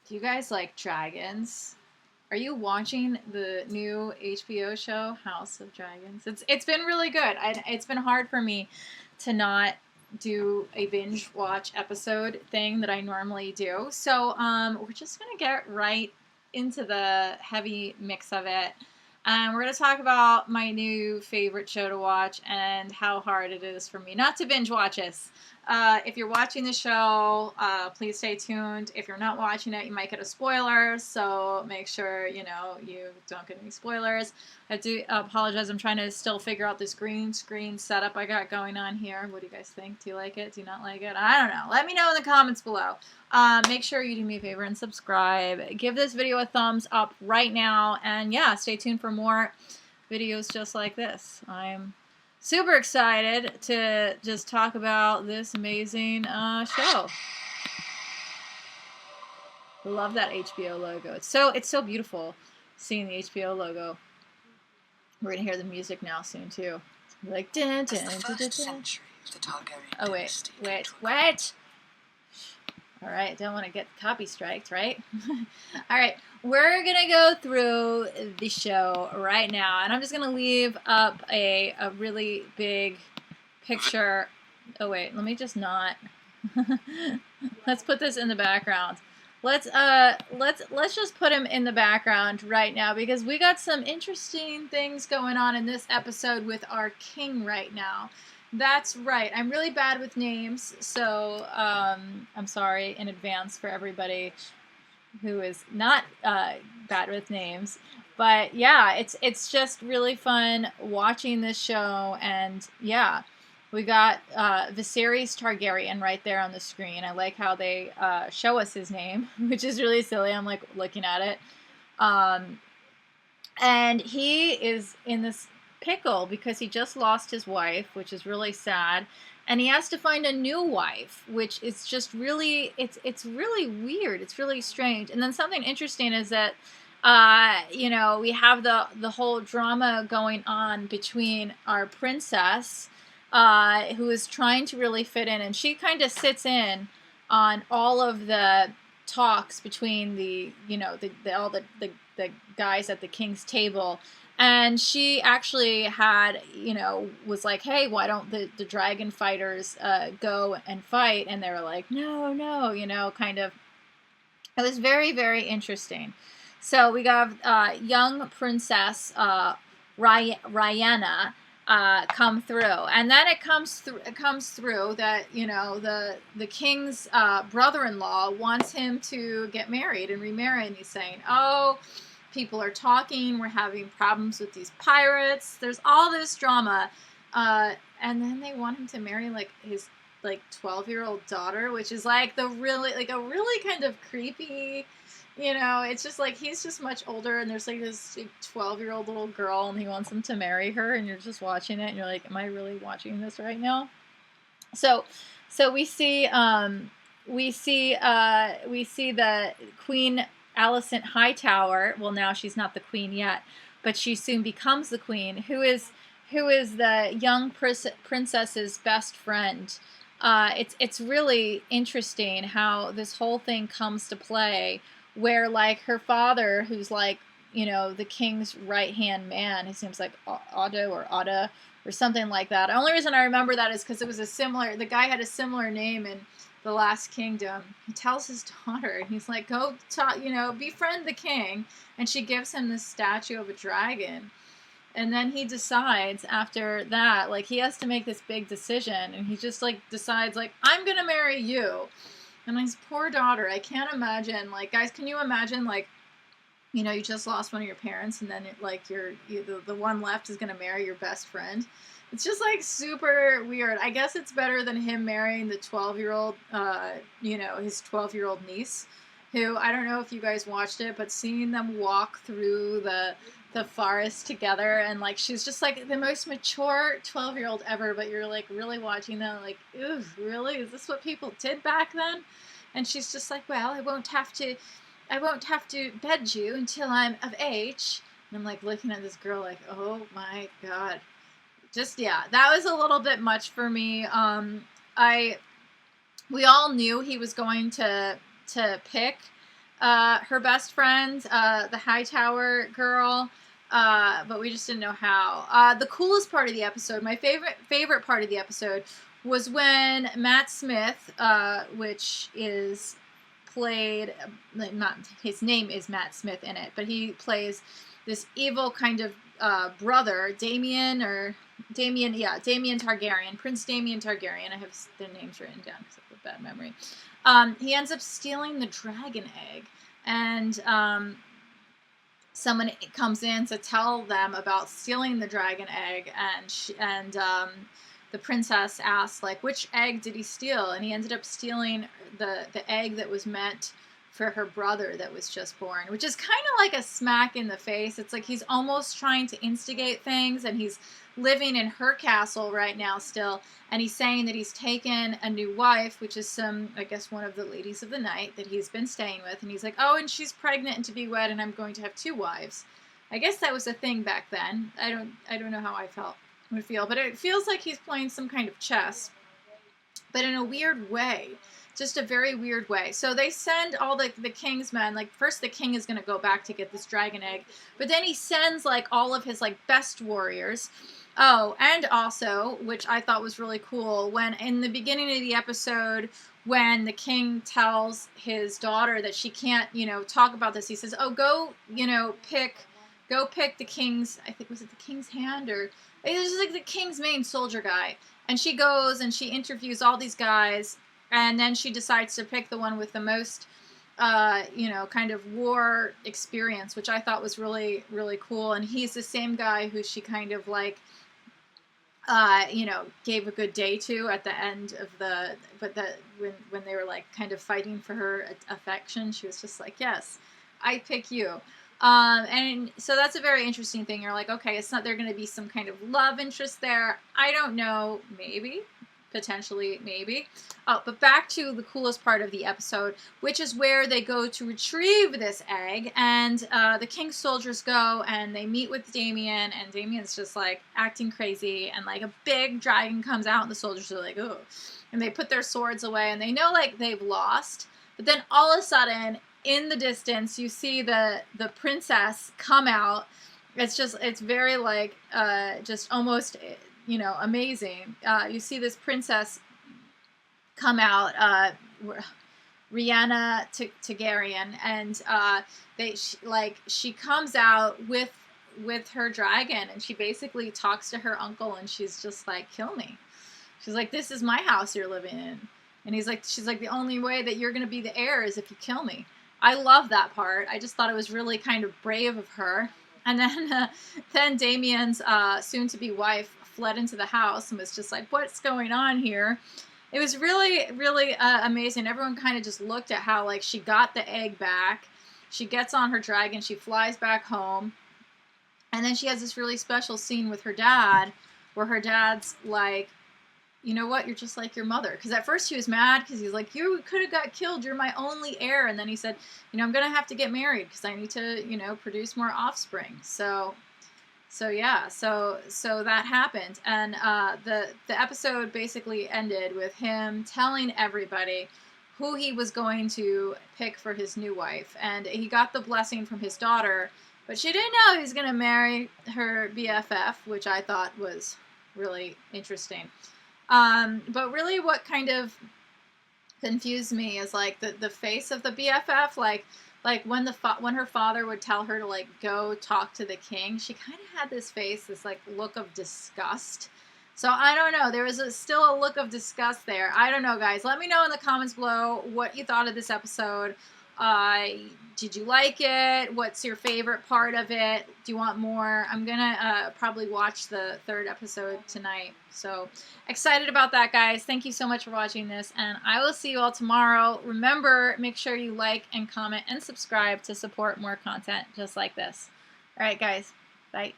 Do you guys like dragons? Are you watching the new HBO show House of Dragons? It's been really good. It's been hard for me to not do a binge watch episode thing that I normally do. So we're just gonna get right into the heavy mix of it. We're gonna talk about my new favorite show to watch and how hard it is for me not to binge watch this. If you're watching the show, please stay tuned. If you're not watching it, you might get a spoiler, so make sure you don't get any spoilers. I do apologize. I'm trying to still figure out this green screen setup I got going on here. What do you guys think? Do you like it? Do you not like it? I don't know. Let me know in the comments below. Make sure you do me a favor and subscribe. Give this video a thumbs up right now, and yeah, stay tuned for more videos just like this. I'm super excited to just talk about this amazing show. Love that HBO logo. It's so beautiful seeing the HBO logo. We're gonna hear the music now soon too. Like dun, dun, dun, dun, dun, dun. Oh wait. All right, don't want to get copy striked, right? All right, we're gonna go through the show right now, and I'm just gonna leave up a really big picture. Oh wait, let me just not. Let's put this in the background. Let's just put him in the background right now because we got some interesting things going on in this episode with our king right now. That's right. I'm really bad with names, so I'm sorry in advance for everybody who is not bad with names. But yeah, it's just really fun watching this show, and yeah, we got Viserys Targaryen right there on the screen. I like how they show us his name, which is really silly. I'm like looking at it, and he is in this pickle because he just lost his wife, which is really sad, and he has to find a new wife, which is just really it's really weird. It's really strange. And then something interesting is that we have the whole drama going on between our princess, who is trying to really fit in, and she kind of sits in on all of the talks between all the guys at the king's table. And she actually had, was like, hey, why don't the dragon fighters go and fight? And they were like, no, kind of. It was very, very interesting. So we got young princess Rhaenys come through. And then it comes through that, the king's brother-in-law wants him to get married and remarry. And he's saying, oh, people are talking, we're having problems with these pirates, there's all this drama, and then they want him to marry his 12-year-old daughter, which is a really kind of creepy, it's just he's just much older, and there's this 12-year-old little girl, and he wants him to marry her, and you're just watching it, and you're like, am I really watching this right now? So we see the Queen Alicent Hightower. Well, now she's not the queen yet, but she soon becomes the queen, who is the young princess's best friend. It's really interesting how this whole thing comes to play, where her father, who's the king's right-hand man, his name's Otto or Otta or something like that. The only reason I remember that is because the guy had a similar name in The Last Kingdom. He tells his daughter, and he's like, go talk, befriend the king. And she gives him this statue of a dragon. And then he decides after that, he has to make this big decision. And he just decides I'm going to marry you. And his poor daughter, I can't imagine, guys, can you imagine, you just lost one of your parents, and then the one left is going to marry your best friend. It's just super weird. I guess it's better than him marrying the 12-year-old, his 12-year-old niece, who, I don't know if you guys watched it, but seeing them walk through the forest together, and she's just the most mature 12-year-old ever, but you're really watching them ooh, really? Is this what people did back then? And she's just well, I won't have to bed you until I'm of age. And I'm looking at this girl oh my god. Just, yeah, that was a little bit much for me. We all knew he was going to pick her best friend, the Hightower girl, but we just didn't know how. The coolest part of the episode, my favorite part of the episode, was when Matt Smith, which is played, not his name is Matt Smith in it, but he plays this evil kind of brother, Daemon Targaryen, Prince Daemon Targaryen. I have their names written down because I have a bad memory. He ends up stealing the dragon egg, and someone comes in to tell them about stealing the dragon egg, and the princess asks, like, which egg did he steal? And he ended up stealing the egg that was meant for her brother that was just born, which is kind of like a smack in the face. It's like he's almost trying to instigate things, and he's living in her castle right now still, and he's saying that he's taken a new wife, which is I guess one of the ladies of the night that he's been staying with, and he's like, oh, and she's pregnant and to be wed, and I'm going to have 2 wives. I guess that was a thing back then. I don't know how I would feel, but it feels like he's playing some kind of chess, but in a weird way. Just a very weird way. So they send all the king's men. Like, first the king is going to go back to get this dragon egg, but then he sends like all of his like best warriors. Oh, and also, which I thought was really cool, when in the beginning of the episode, when the king tells his daughter that she can't, talk about this, he says, oh, go pick the king's, I think, was it the king's hand, or it was just like the king's main soldier guy. And she goes and she interviews all these guys, and then she decides to pick the one with the most, kind of war experience, which I thought was really, really cool. And he's the same guy who she kind of like, gave a good day to at the end of when they were like kind of fighting for her affection, she was just like, yes, I pick you. And so that's a very interesting thing. You're like, okay, it's not, there going to be some kind of love interest there. I don't know, maybe. Potentially, maybe. Oh, but back to the coolest part of the episode, which is where they go to retrieve this egg, and the king's soldiers go and they meet with Daemon, and Daemon's just like acting crazy, and like a big dragon comes out, and the soldiers are like, oh, and they put their swords away, and they know like they've lost, but then all of a sudden, in the distance, you see the princess come out. It's very like just almost, amazing. You see this princess come out, Rhianna Targaryen, and she comes out with her dragon, and she basically talks to her uncle, and she's just like, kill me. She's like, this is my house you're living in. And she's like, the only way that you're going to be the heir is if you kill me. I love that part. I just thought it was really kind of brave of her. And then Damien's soon-to-be wife fled into the house and was just like, what's going on here? It was really, really amazing. Everyone kind of just looked at how, like, she got the egg back. She gets on her dragon. She flies back home. And then she has this really special scene with her dad where her dad's like, you know what? You're just like your mother. Because at first he was mad because he's like, you could have got killed. You're my only heir. And then he said, I'm going to have to get married because I need to, produce more offspring. So yeah, so that happened. And the episode basically ended with him telling everybody who he was going to pick for his new wife. And he got the blessing from his daughter, but she didn't know he was going to marry her BFF, which I thought was really interesting. But really what kind of confused me is like the face of the BFF, like when her father would tell her to like go talk to the king, she kind of had this face, this like look of disgust. So I don't know, there was still a look of disgust there. I don't know, guys. Let me know in the comments below what you thought of this episode. Did you like it? What's your favorite part of it? Do you want more? I'm gonna probably watch the 3rd episode tonight. So excited about that, guys. Thank you so much for watching this, and I will see you all tomorrow. Remember, make sure you like and comment and subscribe to support more content just like this. All right, guys. Bye.